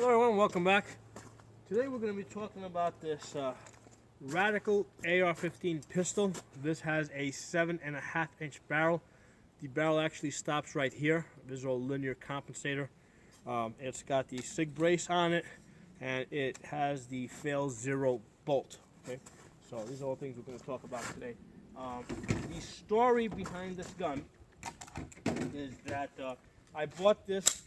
Hello everyone, welcome back. Today we're going to be talking about this Radical AR-15 pistol. This has a 7.5 inch barrel. The barrel actually stops right here. Visual linear compensator. It's got the SIG brace on it, and it has the fail zero bolt. Okay, so these are all things we're going to talk about today. The story behind this gun is that I bought this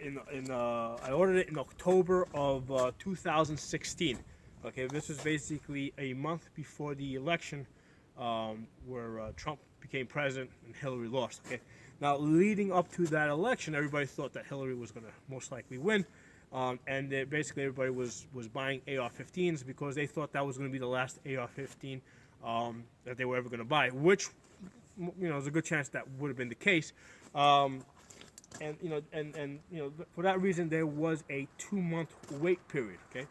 I ordered it in October of 2016. Okay, this is basically a month before the election where Trump became president and Hillary lost. Okay, now leading up to that election, everybody thought that Hillary was going to most likely win, and basically everybody was buying AR-15s because they thought that was going to be the last AR-15 that they were ever going to buy, which there's a good chance that would have been the case. And for that reason, there was a 2-month wait period. Okay,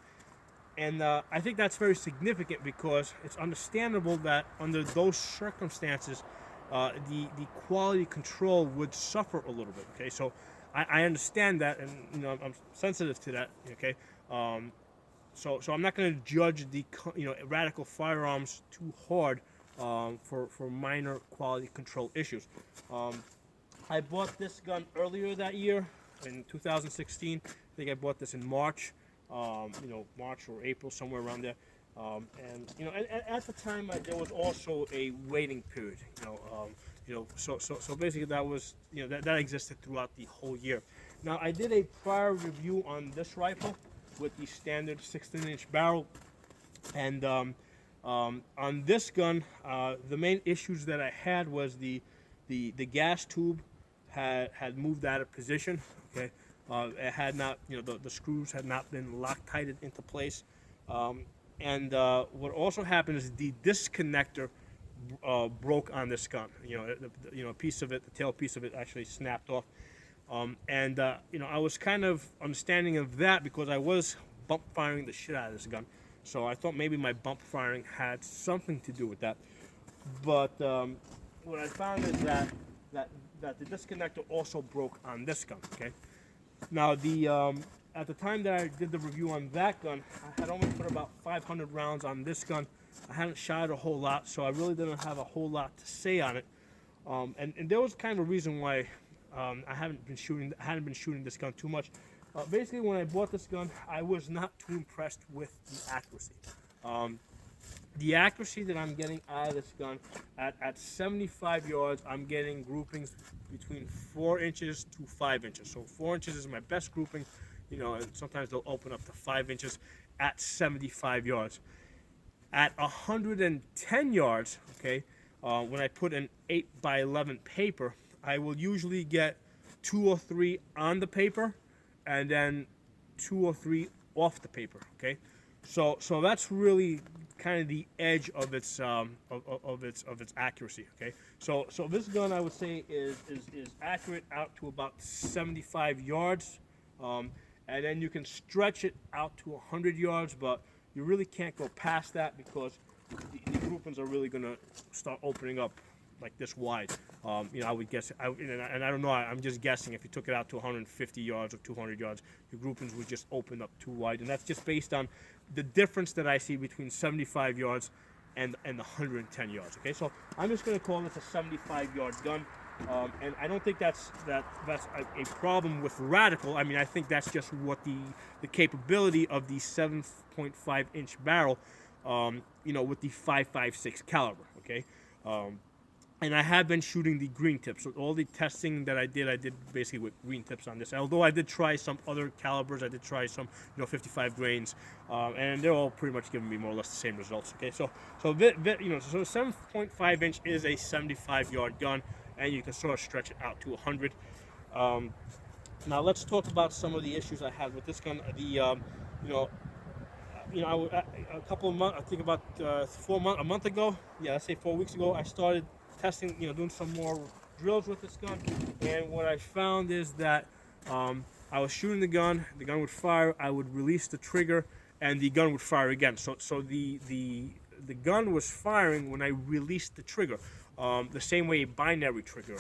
and I think that's very significant because it's understandable that under those circumstances, the quality control would suffer a little bit. Okay, so I understand that, and I'm sensitive to that. Okay, so I'm not going to judge the Radical Firearms too hard for minor quality control issues. I bought this gun earlier that year in 2016. I think I bought this in March, March or April, somewhere around there. And at the time there was also a waiting period. So basically that was that existed throughout the whole year. Now I did a prior review on this rifle with the standard 16-inch barrel, and on this gun, the main issues that I had was the gas tube had moved out of position. Okay, it had not, the screws had not been Loctited into place, and what also happened is the disconnector broke on this gun. A piece of it, the tail piece of it, actually snapped off. I was kind of understanding of that because I was bump firing the shit out of this gun, so I thought maybe my bump firing had something to do with that. But what I found is that the disconnector also broke on this gun. Okay, now at the time that I did the review on that gun, I had only put about 500 rounds on this gun. I hadn't shot a whole lot, so I really didn't have a whole lot to say on it. And there was kind of a reason why I hadn't been shooting this gun too much. Basically, when I bought this gun, I was not too impressed with the accuracy. The accuracy that I'm getting out of this gun, at 75 yards, I'm getting groupings between 4 inches to 5 inches. So 4 inches is my best grouping, and sometimes they'll open up to 5 inches at 75 yards. At 110 yards, okay, when I put an 8x11 paper, I will usually get 2 or 3 on the paper, and then 2 or 3 off the paper. Okay, so that's really kind of the edge of its accuracy. Okay, so this gun, I would say, is accurate out to about 75 yards, and then you can stretch it out to 100 yards, but you really can't go past that because the groupings are really going to start opening up like this wide. I would guess, and I don't know, I'm just guessing, if you took it out to 150 yards or 200 yards, your groupings would just open up too wide, and that's just based on the difference that I see between 75 yards and 110 yards. Okay, so I'm just going to call this a 75-yard gun, and I don't think that's a problem with Radical. I mean, I think that's just what the capability of the 7.5 inch barrel, with the 5.56 caliber. Okay. And I have been shooting the green tips. So all the testing that I did basically with green tips on this. Although I did try some other calibers, I did try some, 55 grains, and they're all pretty much giving me more or less the same results. Okay, so 7.5 inch is a 75-yard gun, and you can sort of stretch it out to 100. Now let's talk about some of the issues I had with this gun. A couple of months, I think about a month ago, let's say 4 weeks ago, I started testing, doing some more drills with this gun, and what I found is that I was shooting the gun would fire, I would release the trigger, and the gun would fire again. So the gun was firing when I released the trigger. the same way a binary trigger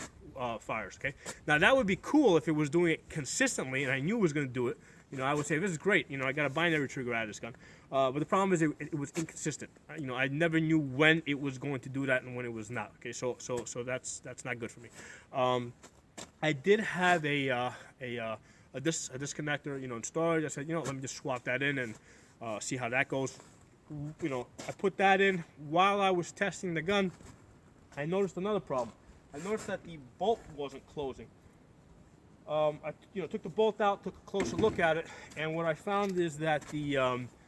fires. Okay, now that would be cool if it was doing it consistently, and I knew it was going to do it. You know, I would say this is great. You know, I got a binary trigger out of this gun, but the problem is it was inconsistent. You know, I never knew when it was going to do that and when it was not. Okay, so that's not good for me. I did have a disconnector, you know, in storage. I said, you know, let me just swap that in and see how that goes. You know, I put that in while I was testing the gun. I noticed another problem. I noticed that the bolt wasn't closing. I took the bolt out, took a closer look at it, and what I found is that the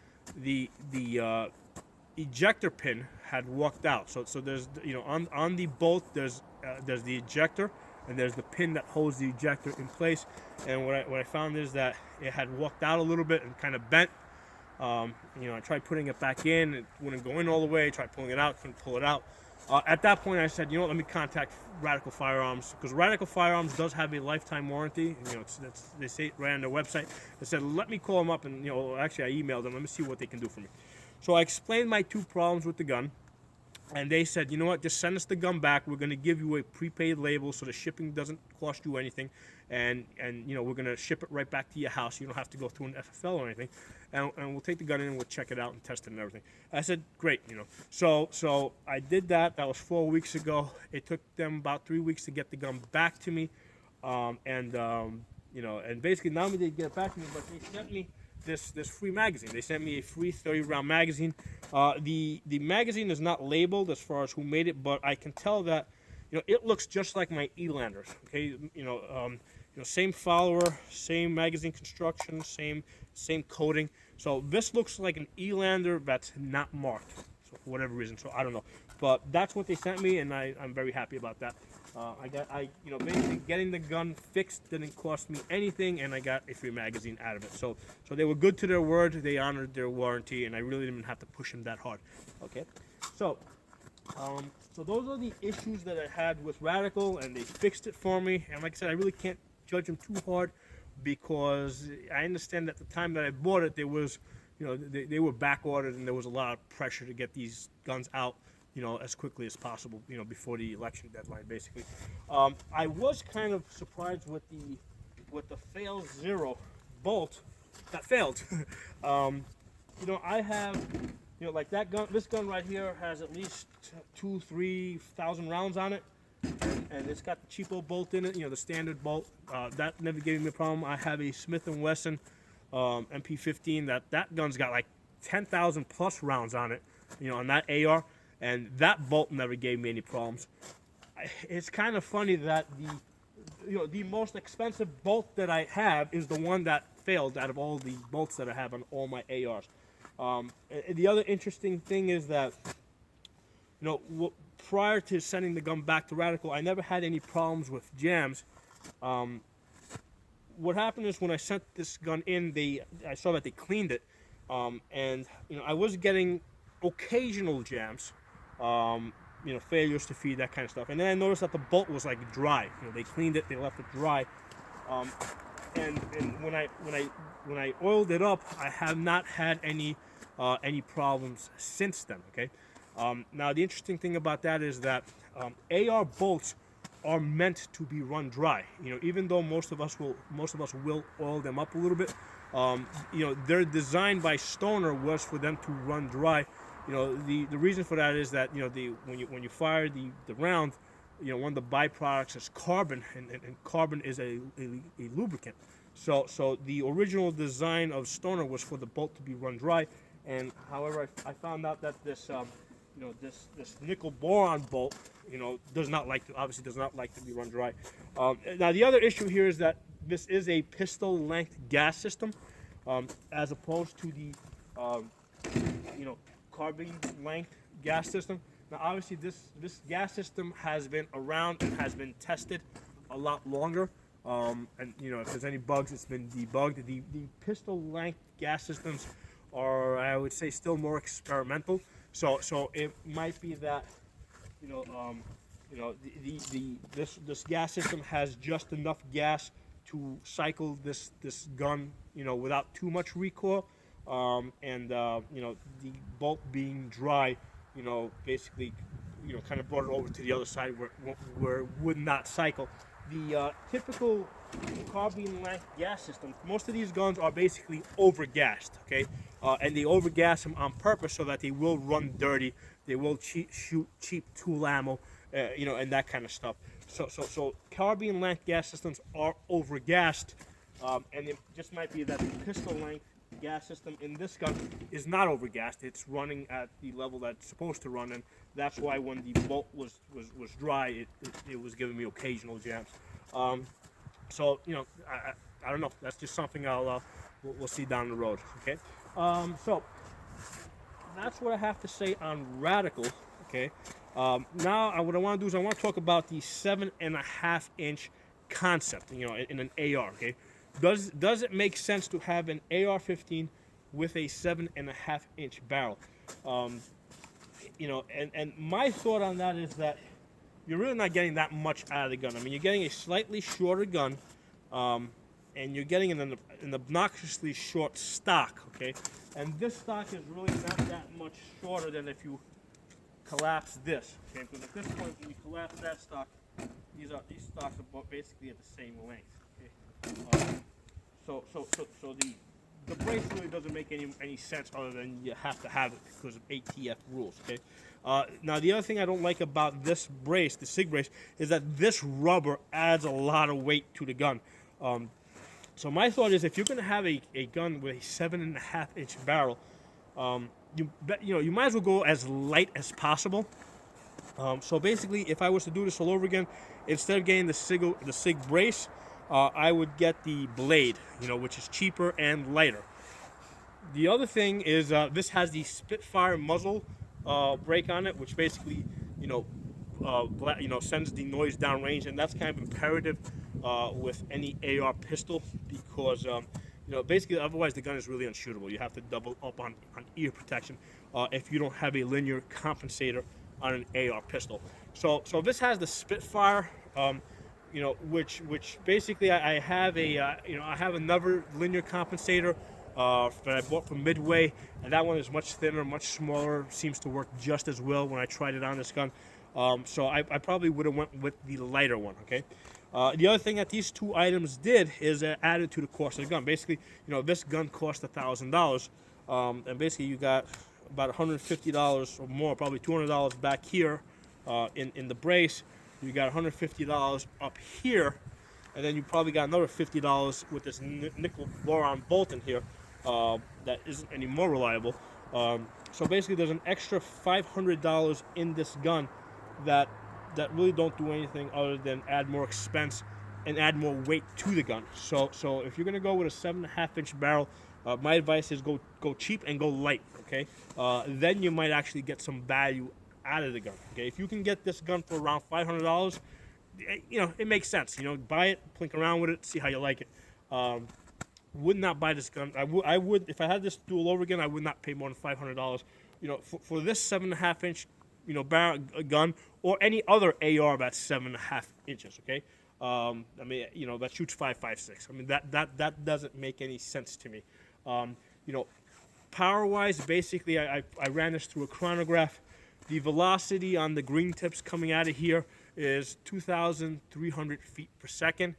ejector pin had walked out. So there's, you know, on the bolt there's the ejector, and there's the pin that holds the ejector in place. And what I found is that it had walked out a little bit and kind of bent. You know, I tried putting it back in, it wouldn't go in all the way. I tried pulling it out, couldn't pull it out. At that point, I said, you know what, let me contact Radical Firearms, because Radical Firearms does have a lifetime warranty. You know, they say it right on their website. I said, let me call them up, and, you know, actually I emailed them. Let me see what they can do for me. So I explained my two problems with the gun, and they said, you know what, just send us the gun back. We're going to give you a prepaid label so the shipping doesn't cost you anything, and you know, we're going to ship it right back to your house. You don't have to go through an FFL or anything, and we'll take the gun in and we'll check it out and test it and everything. I said, great, you know. So I did that. That was 4 weeks ago. It took them about 3 weeks to get the gun back to me, you know, and basically not only did they get it back to me, but they sent me this free magazine. They sent me a free 30-round magazine. The magazine is not labeled as far as who made it, but I can tell that, you know, it looks just like my Elanders. Okay, you know, same follower, same magazine construction, same coating. So this looks like an Elander that's not marked, so for whatever reason. So I don't know, but that's what they sent me, and I'm very happy about that. You know, basically getting the gun fixed didn't cost me anything, and I got a free magazine out of it. So they were good to their word. They honored their warranty, and I really didn't have to push them that hard. Okay, so those are the issues that I had with Radical, and they fixed it for me. And like I said, I really can't judge them too hard, because I understand at the time that I bought it, there was, you know, they were back ordered, and there was a lot of pressure to get these guns out, you know, as quickly as possible, you know, before the election deadline, basically. I was kind of surprised with the fail zero bolt that failed. You know, I have, you know, like that gun, this gun right here has at least 2,000-3,000 rounds on it, and it's got the cheapo bolt in it, you know, the standard bolt. That never gave me a problem. I have a Smith & Wesson MP15 that gun's got like 10,000 plus rounds on it, you know, on that AR. And that bolt never gave me any problems. It's kind of funny that the most expensive bolt that I have is the one that failed out of all the bolts that I have on all my ARs. The other interesting thing is that, you know, prior to sending the gun back to Radical, I never had any problems with jams. What happened is when I sent this gun in, I saw that they cleaned it, and you know, I was getting occasional jams. You know, failures to feed, that kind of stuff. And then I noticed that the bolt was like dry. You know, they cleaned it, they left it dry. And when I oiled it up, I have not had any problems since then. Okay. Now the interesting thing about that is that AR bolts are meant to be run dry. You know, even though most of us will oil them up a little bit. You know, they're designed by Stoner was for them to run dry. You know, the reason for that is that, you know, when you fire the round, you know, one of the byproducts is carbon, and carbon is a lubricant. So the original design of Stoner was for the bolt to be run dry, and however I found out that this you know, this nickel boron bolt, you know, obviously does not like to be run dry. Now the other issue here is that this is a pistol length gas system, as opposed to the you know, carbine length gas system. Now obviously this gas system has been around and has been tested a lot longer, and you know, if there's any bugs, it's been debugged. The pistol length gas systems are, I would say, still more experimental. So it might be that, you know, this gas system has just enough gas to cycle this gun, you know, without too much recoil. And you know, the bolt being dry, you know, basically, kind of brought it over to the other side where it would not cycle. The typical carbine length gas system, most of these guns are basically overgassed, okay? And they overgas them on purpose so that they will run dirty, they will shoot cheap tool ammo, and that kind of stuff. So carbine length gas systems are overgassed, and it just might be that the pistol length gas system in this gun is not overgassed. It's running at the level that it's supposed to run, and that's why when the bolt was dry, it was giving me occasional jams. So I don't know. That's just something we'll see down the road. Okay. So that's what I have to say on Radical. Okay. Now what I want to do is I want to talk about the 7.5 inch concept. In an AR. Okay. Does it make sense to have an AR-15 with a 7.5 inch barrel? And my thought on that is that you're really not getting that much out of the gun. I mean, you're getting a slightly shorter gun, and you're getting an obnoxiously short stock, okay? And this stock is really not that much shorter than if you collapse this, okay? Because at this point, when you collapse that stock, these stocks are basically at the same length, okay? So the brace really doesn't make any sense other than you have to have it because of ATF rules, okay? Now, the other thing I don't like about this brace, the SIG brace, is that this rubber adds a lot of weight to the gun. So my thought is, if you're going to have a gun with a 7.5 inch barrel, you might as well go as light as possible. So basically, if I was to do this all over again, instead of getting the SIG brace, I would get the blade, which is cheaper and lighter. The other thing is this has the Spitfire muzzle brake on it, which basically, sends the noise downrange, and that's kind of imperative with any AR pistol because, basically otherwise the gun is really unshootable. You have to double up on ear protection if you don't have a linear compensator on an AR pistol. So this has the Spitfire. Which basically I have I have another linear compensator that I bought from Midway, and that one is much thinner, much smaller, seems to work just as well when I tried it on this gun. So I probably would have went with the lighter one, okay? The other thing that these two items did is added to the cost of the gun. Basically, this gun cost $1,000, and basically you got about $150 or more, probably $200 back here in the brace. You got $150 up here, and then you probably got another $50 with this nickel boron bolt in here that isn't any more reliable. So basically, there's an extra $500 in this gun that really don't do anything other than add more expense and add more weight to the gun. So if you're gonna go with a 7.5 inch barrel, my advice is go cheap and go light. Okay, then you might actually get some value out of the gun. Okay, if you can get this gun for around $500, it makes sense. Buy it, plink around with it, see how you like it. Would not buy this gun. I would if I had this do all over again. I would not pay more than $500. For this 7.5 inch, barrel gun or any other AR that's 7.5 inches. Okay, that shoots 5.56. I mean that doesn't make any sense to me. Power wise, basically I ran this through a chronograph. The velocity on the green tips coming out of here is 2,300 feet per second.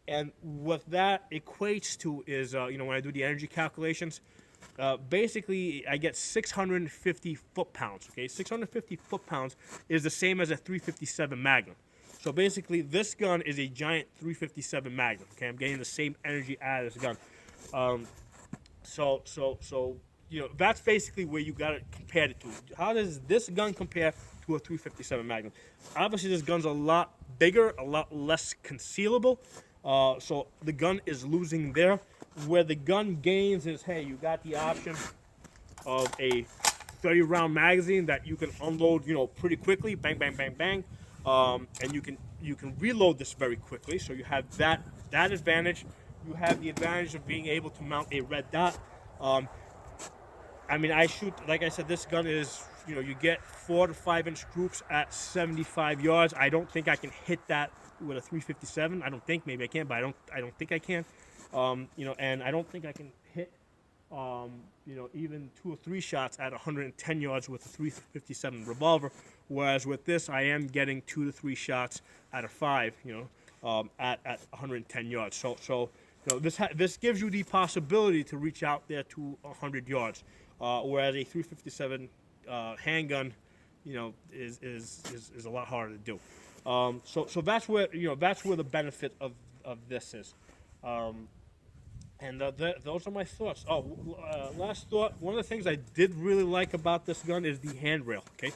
And what that equates to is, when I do the energy calculations, basically I get 650 foot-pounds. Okay, 650 foot-pounds is the same as a 357 Magnum. So basically this gun is a giant 357 Magnum. Okay, I'm getting the same energy out of this gun. That's basically where you got it compared it to. How does this gun compare to a 357 Magnum? Obviously, this gun's a lot bigger, a lot less concealable. So the gun is losing there. Where the gun gains is, hey, you got the option of a 30-round magazine that you can unload, pretty quickly, bang, bang, bang, bang, and you can reload this very quickly. So you have that advantage. You have the advantage of being able to mount a red dot. I shoot, like I said, this gun is, you get 4 to 5 inch groups at 75 yards. I don't think I can hit that with a 357. I don't think, maybe I can, but I don't think I can. And I don't think I can hit, even 2 or 3 shots at 110 yards with a 357 revolver Whereas with this, I am getting 2 to 3 shots out of 5, at 110 yards. So this gives you the possibility to reach out there to 100 yards, whereas a 357 handgun, is a lot harder to do. So that's where the benefit of this is. Those are my thoughts. Last thought. One of the things I did really like about this gun is the handrail. Okay,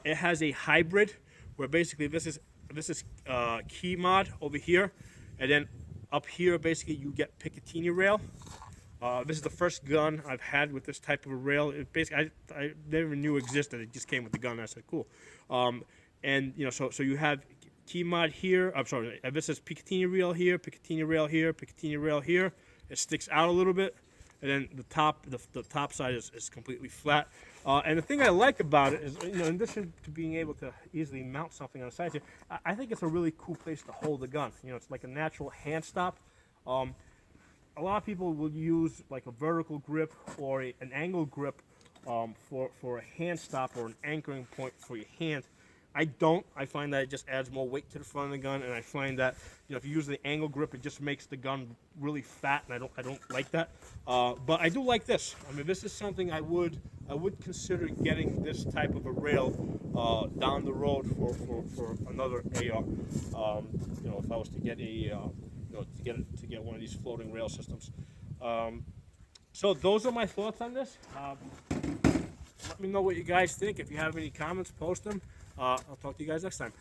it has a hybrid where basically this is key mod over here, and then up here basically you get Picatinny rail. This is the first gun I've had with this type of a rail. It basically I never knew existed. It just came with the gun. I said cool. So you have key mod here. I'm sorry. This is Picatinny rail here, Picatinny rail here, Picatinny rail here. It sticks out a little bit, and then the top side is completely flat. And the thing I like about it is, in addition to being able to easily mount something on the side here, I think it's a really cool place to hold the gun. It's like a natural hand stop. A lot of people will use like a vertical grip or an angle grip for a hand stop or an anchoring point for your hand. I don't. I find that it just adds more weight to the front of the gun, and I find that if you use the angle grip, it just makes the gun really fat, and I don't like that. But I do like this. I mean, this is something I would consider getting this type of a rail down the road for another AR. If I was to get to get one of these floating rail systems. So those are my thoughts on this. Let me know what you guys think. If you have any comments, post them. I'll talk to you guys next time.